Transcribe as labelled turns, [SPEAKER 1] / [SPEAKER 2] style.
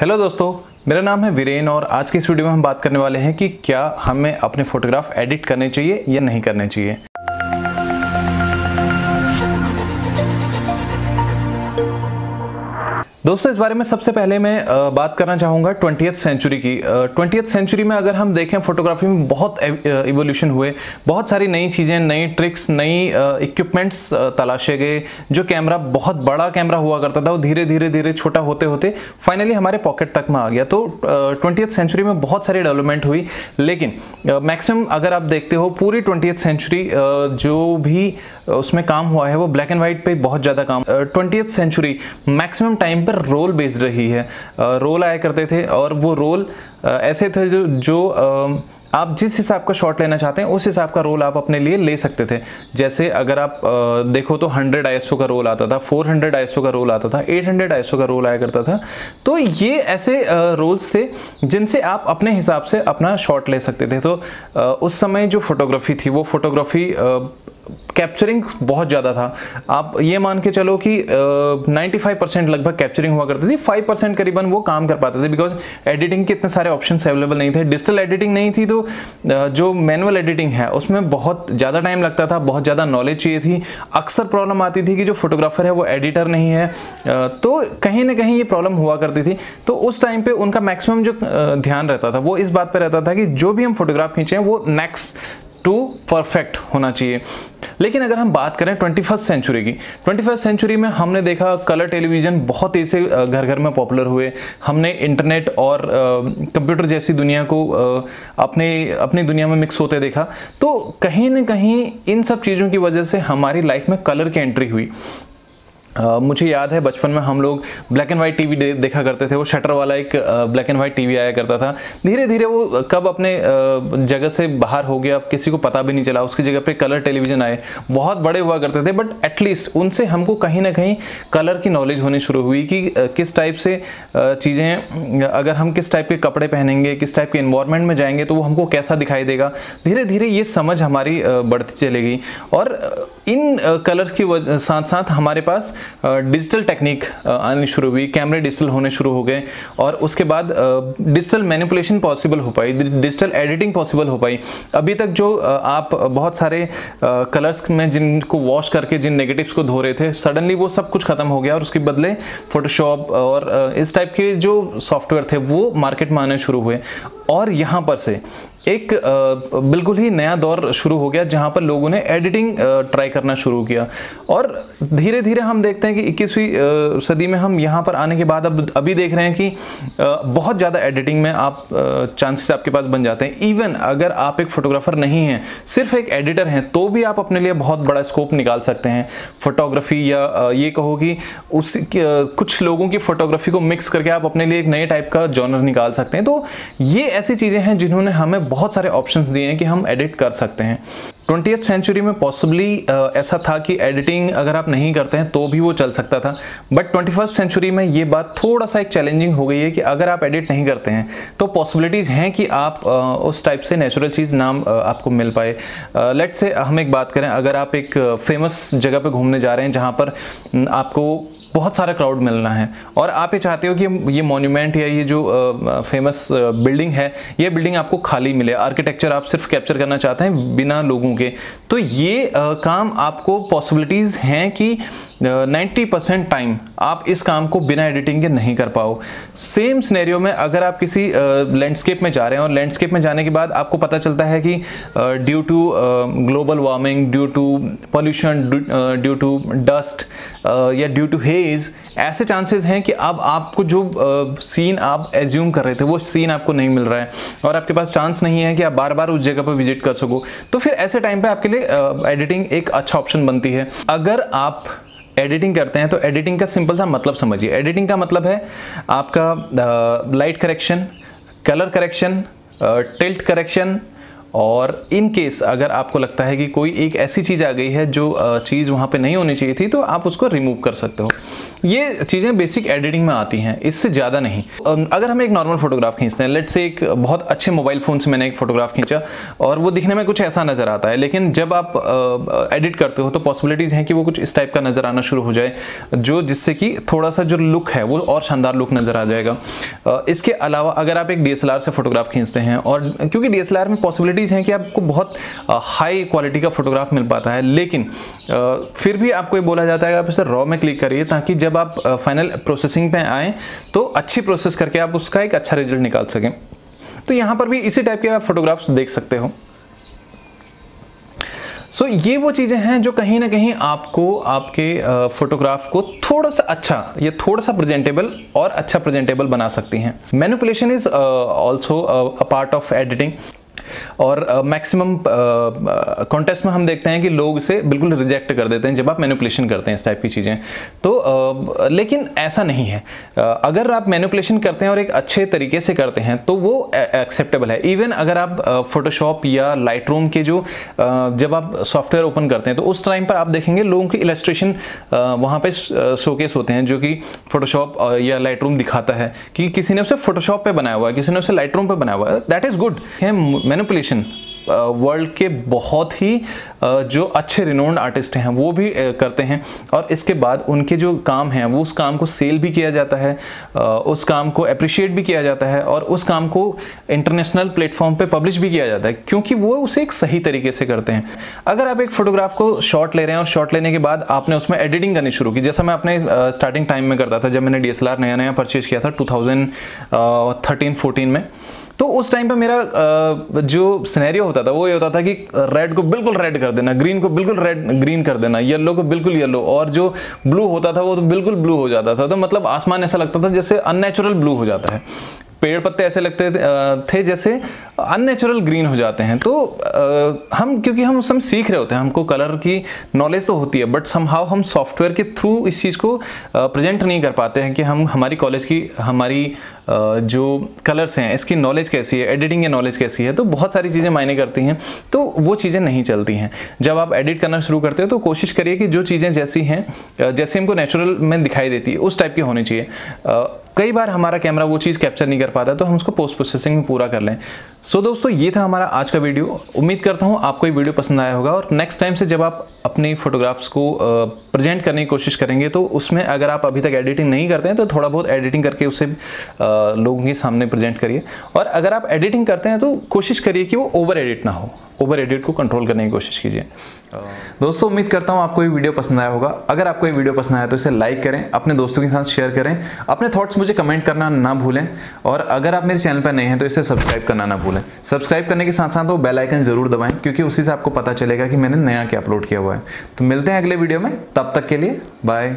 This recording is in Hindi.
[SPEAKER 1] हेलो दोस्तों, मेरा नाम है वीरेन और आज की इस वीडियो में हम बात करने वाले हैं कि क्या हमें अपने फोटोग्राफ एडिट करने चाहिए या नहीं करने चाहिए। दोस्तों, इस बारे में सबसे पहले मैं बात करना चाहूँगा 20th सेंचुरी की। 20th सेंचुरी में अगर हम देखें फोटोग्राफी में बहुत इवोल्यूशन हुए, बहुत सारी नई चीज़ें, नई ट्रिक्स, नई इक्विपमेंट्स तलाशे गए। जो कैमरा बहुत बड़ा कैमरा हुआ करता था वो धीरे धीरे छोटा होते होते फाइनली हमारे पॉकेट तक में आ गया। तो 20th सेंचुरी में बहुत सारी डेवलपमेंट हुई, लेकिन मैक्सिमम अगर आप देखते हो पूरी 20th सेंचुरी जो भी उसमें काम हुआ है वो ब्लैक एंड वाइट पे बहुत ज़्यादा काम। 20th सेंचुरी मैक्सिमम टाइम पर रोल बेस्ड रही है। रोल आया करते थे और वो रोल ऐसे थे जो आप जिस हिसाब का शॉट लेना चाहते हैं उस हिसाब का रोल आप अपने लिए ले सकते थे। जैसे अगर आप देखो तो 100 ISO का रोल आता था, 400 ISO का रोल आता था, 800 ISO का रोल आया करता था। तो ये ऐसे रोल्स थे जिनसे आप अपने हिसाब से अपना शॉट ले सकते थे। तो उस समय जो फोटोग्राफी थी वो फोटोग्राफी कैप्चरिंग बहुत ज़्यादा था। आप ये मान के चलो कि 95% लगभग कैप्चरिंग हुआ करती थी, 5% करीबन वो काम कर पाते थे, बिकॉज एडिटिंग के इतने सारे ऑप्शंस अवेलेबल नहीं थे। डिजिटल एडिटिंग नहीं थी, तो जो मैनुअल एडिटिंग है उसमें बहुत ज़्यादा टाइम लगता था, बहुत ज़्यादा नॉलेज चाहिए थी। अक्सर प्रॉब्लम आती थी कि जो फोटोग्राफर है वो एडिटर नहीं है, तो कहीं ना कहीं ये प्रॉब्लम हुआ करती थी। तो उस टाइम पे उनका मैक्सिमम जो ध्यान रहता था वो इस बात पर रहता था कि जो भी हम फोटोग्राफ खींचे वो नेक्स्ट टू परफेक्ट होना चाहिए। लेकिन अगर हम बात करें 21st सेंचुरी की, 21st सेंचुरी में हमने देखा कलर टेलीविज़न बहुत तेज़ी से घर घर में पॉपुलर हुए। हमने इंटरनेट और कंप्यूटर जैसी दुनिया को अपनी दुनिया में मिक्स होते देखा। तो कहीं ना कहीं इन सब चीज़ों की वजह से हमारी लाइफ में कलर की एंट्री हुई। मुझे याद है बचपन में हम लोग ब्लैक एंड वाइट टीवी देखा करते थे। वो शटर वाला एक ब्लैक एंड वाइट टीवी आया करता था। धीरे धीरे वो कब अपने जगह से बाहर हो गया किसी को पता भी नहीं चला। उसकी जगह पे कलर टेलीविज़न आए, बहुत बड़े हुआ करते थे, बट एटलीस्ट उनसे हमको कहीं ना कहीं कलर की नॉलेज होनी शुरू हुई कि किस टाइप से चीज़ें, अगर हम किस टाइप के कपड़े पहनेंगे, किस टाइप के इन्वायरमेंट में जाएंगे तो वो हमको कैसा दिखाई देगा। धीरे धीरे ये समझ हमारी बढ़ती चली गई और इन कलर के साथ साथ हमारे पास डिजिटल टेक्निक आनी शुरू हुई। कैमरे डिजिटल होने शुरू हो गए और उसके बाद डिजिटल मैनिपुलेशन पॉसिबल हो पाई, डिजिटल एडिटिंग पॉसिबल हो पाई। अभी तक जो आप बहुत सारे कलर्स में जिनको वॉश करके जिन नेगेटिव्स को धो रहे थे, सडनली वो सब कुछ खत्म हो गया और उसके बदले फोटोशॉप और इस टाइप के जो सॉफ्टवेयर थे वो मार्केट में आने शुरू हुए। और यहाँ पर से एक बिल्कुल ही नया दौर शुरू हो गया जहाँ पर लोगों ने एडिटिंग ट्राई करना शुरू किया। और धीरे धीरे हम देखते हैं कि 21वीं सदी में हम यहाँ पर आने के बाद अभी देख रहे हैं कि बहुत ज़्यादा एडिटिंग में आप चांसेस आपके पास बन जाते हैं। इवन अगर आप एक फोटोग्राफर नहीं हैं, सिर्फ एक एडिटर हैं, तो भी आप अपने लिए बहुत बड़ा स्कोप निकाल सकते हैं फोटोग्राफी। या ये कहो कि कुछ लोगों की फोटोग्राफी को मिक्स करके आप अपने लिए एक नए टाइप का जॉनर निकाल सकते हैं। तो ये ऐसी चीज़ें हैं जिन्होंने हमें बहुत सारे ऑप्शंस दिए हैं कि हम एडिट कर सकते हैं। 20th सेंचुरी में पॉसिबली ऐसा था कि एडिटिंग अगर आप नहीं करते हैं तो भी वो चल सकता था, बट 21st सेंचुरी में ये बात थोड़ा सा एक चैलेंजिंग हो गई है कि अगर आप एडिट नहीं करते हैं तो पॉसिबिलिटीज़ हैं कि आप उस टाइप से नेचुरल चीज़ नाम आपको मिल पाए। लेट्स से हम एक बात करें, अगर आप एक फेमस जगह पे घूमने जा रहे हैं जहाँ पर आपको बहुत सारा क्राउड मिलना है और आप ये चाहते हो कि ये मॉन्यूमेंट या ये जो फेमस बिल्डिंग है, ये बिल्डिंग आपको खाली मिले, आर्किटेक्चर आप सिर्फ कैप्चर करना चाहते हैं बिना लोगों के, तो ये काम आपको पॉसिबिलिटीज़ हैं कि 90% टाइम आप इस काम को बिना एडिटिंग के नहीं कर पाओ। सेम सिनेरियो में अगर आप किसी लैंडस्केप में जा रहे हैं और लैंडस्केप में जाने के बाद आपको पता चलता है कि due to global warming, due to pollution, due to dust या ड्यू टू हेज, ऐसे चांसेस हैं कि अब आपको जो सीन आप एज्यूम कर रहे थे वो सीन आपको नहीं मिल रहा है और आपके पास चांस नहीं है कि आप बार बार उस जगह पर विजिट कर सको। तो फिर ऐसे टाइम पे आपके लिए एडिटिंग एक अच्छा ऑप्शन बनती है। अगर आप एडिटिंग करते हैं तो एडिटिंग का सिंपल सा मतलब समझिए। एडिटिंग का मतलब है आपका light correction, colour correction, tilt correction, और इन केस अगर आपको लगता है कि कोई एक ऐसी चीज़ आ गई है जो चीज़ वहाँ पे नहीं होनी चाहिए थी तो आप उसको रिमूव कर सकते हो। ये चीज़ें बेसिक एडिटिंग में आती हैं, इससे ज़्यादा नहीं। अगर हम एक नॉर्मल फोटोग्राफ खींचते हैं, लेट्स से एक बहुत अच्छे मोबाइल फ़ोन से मैंने एक फ़ोटोग्राफ खींचा और वो दिखने में कुछ ऐसा नज़र आता है, लेकिन जब आप एडिट करते हो तो पॉसिबिलिटीज़ हैं कि वो कुछ इस टाइप का नज़र आना शुरू हो जाए, जो जिससे कि थोड़ा सा जो लुक है वो और शानदार लुक नज़र आ जाएगा। इसके अलावा अगर आप एक DSLR से फोटोग्राफ खींचते हैं, और क्योंकि DSLR में पॉसिबिलिटीज़ हैं कि आपको बहुत हाई क्वालिटी का फोटोग्राफ मिल पाता है, लेकिन फिर भी आपको ये बोला जाता है कि आप इसे रॉ में क्लिक करिए ताकि जब आप फाइनल प्रोसेसिंग पे आएँ तो अच्छी प्रोसेस करके आप उसका एक अच्छा रिजल्ट निकाल सकें। तो यहाँ पर भी इसी टाइप के आप फोटोग्राफ्स देख सकते हो। सो ये वो चीज़ें हैं जो कहीं ना कहीं आपको आपके फोटोग्राफ को थोड़ा सा अच्छा या थोड़ा सा प्रेजेंटेबल और अच्छा प्रेजेंटेबल बना सकती हैं। Manipulation is also a part of editing, और मैक्सिमम कॉन्टेस्ट में हम देखते हैं कि लोग इसे बिल्कुल रिजेक्ट कर देते हैं जब आप मैनिपुलेशन करते हैं इस टाइप की चीज़ें। तो लेकिन ऐसा नहीं है। अगर आप मैनिपुलेशन करते हैं और एक अच्छे तरीके से करते हैं तो वो एक्सेप्टेबल है। इवन अगर आप फोटोशॉप या लाइटरूम के जो जब आप सॉफ्टवेयर ओपन करते हैं तो उस टाइम पर आप देखेंगे लोगों की इलस्ट्रेशन वहाँ पे शोकेस होते हैं, जो कि फोटोशॉप या लाइटरूम दिखाता है कि किसी ने उसे फोटोशॉप पे बनाया हुआ है, किसी ने उसे लाइटरूम पे बनाया हुआ है। That is good. Manipulation world के बहुत ही जो अच्छे रिनोन्ड आर्टिस्ट हैं वो भी करते हैं, और इसके बाद उनके जो काम हैं वो उस काम को सेल भी किया जाता है, उस काम को अप्रिशिएट भी किया जाता है, और उस काम को इंटरनेशनल प्लेटफॉर्म पे पब्लिश भी किया जाता है क्योंकि वो उसे एक सही तरीके से करते हैं। अगर आप एक फोटोग्राफ को शॉट ले रहे हैं और शॉट लेने के बाद आपने उसमें एडिटिंग करनी शुरू की, जैसा मैं अपने स्टार्टिंग टाइम में करता था जब मैंने DSLR नया नया परचेज किया था 2013-14 में, तो उस टाइम पे मेरा जो सिनेरियो होता था वो ये होता था कि रेड को बिल्कुल रेड कर देना, ग्रीन को बिल्कुल रेड ग्रीन कर देना, येलो को बिल्कुल येलो, और जो ब्लू होता था वो तो बिल्कुल ब्लू हो जाता था। तो मतलब आसमान ऐसा लगता था जैसे अननेचुरल ब्लू हो जाता है, पेड़ पत्ते ऐसे लगते थे जैसे अननेचुरल ग्रीन हो जाते हैं। तो हम क्योंकि हम उस समय सीख रहे होते हैं, हमको कलर की नॉलेज तो होती है, बट समहाउ हम सॉफ्टवेयर के थ्रू इस चीज़ को प्रेजेंट नहीं कर पाते हैं कि हम हमारी कॉलेज की हमारी जो कलर्स हैं इसकी नॉलेज कैसी है, एडिटिंग की नॉलेज कैसी है। तो बहुत सारी चीज़ें मायने करती हैं, तो वो चीज़ें नहीं चलती हैं। जब आप एडिट करना शुरू करते हो तो कोशिश करिए कि जो चीज़ें जैसी हैं, जैसे हमको नेचुरल में दिखाई देती है उस टाइप की होनी चाहिए। कई बार हमारा कैमरा वो चीज़ कैप्चर नहीं कर पाता, तो हम उसको पोस्ट प्रोसेसिंग में पूरा कर लें। सो दोस्तों, ये था हमारा आज का वीडियो। उम्मीद करता हूँ आपको ये वीडियो पसंद आया होगा, और नेक्स्ट टाइम से जब आप अपनी फोटोग्राफ्स को प्रेजेंट करने की कोशिश करेंगे तो उसमें अगर आप अभी तक एडिटिंग नहीं करते हैं तो थोड़ा बहुत एडिटिंग करके उसे लोगों के सामने प्रेजेंट करिए, और अगर आप एडिटिंग करते हैं तो कोशिश करिए कि वो ओवर एडिट ना हो, ओवर एडिट को कंट्रोल करने की कोशिश कीजिए। दोस्तों, उम्मीद करता हूँ आपको ये वीडियो पसंद आया होगा। अगर आपको ये वीडियो पसंद आया तो इसे लाइक करें, अपने दोस्तों के साथ शेयर करें, अपने थॉट्स मुझे कमेंट करना ना भूलें, और अगर आप मेरे चैनल पर नए हैं तो इसे सब्सक्राइब करना ना भूलें। सब्सक्राइब करने के साथ साथ वो बेल आइकन जरूर दबाएं, क्योंकि उसी से आपको पता चलेगा कि मैंने नया क्या अपलोड किया हुआ है। तो मिलते हैं अगले वीडियो में, तब तक के लिए बाय।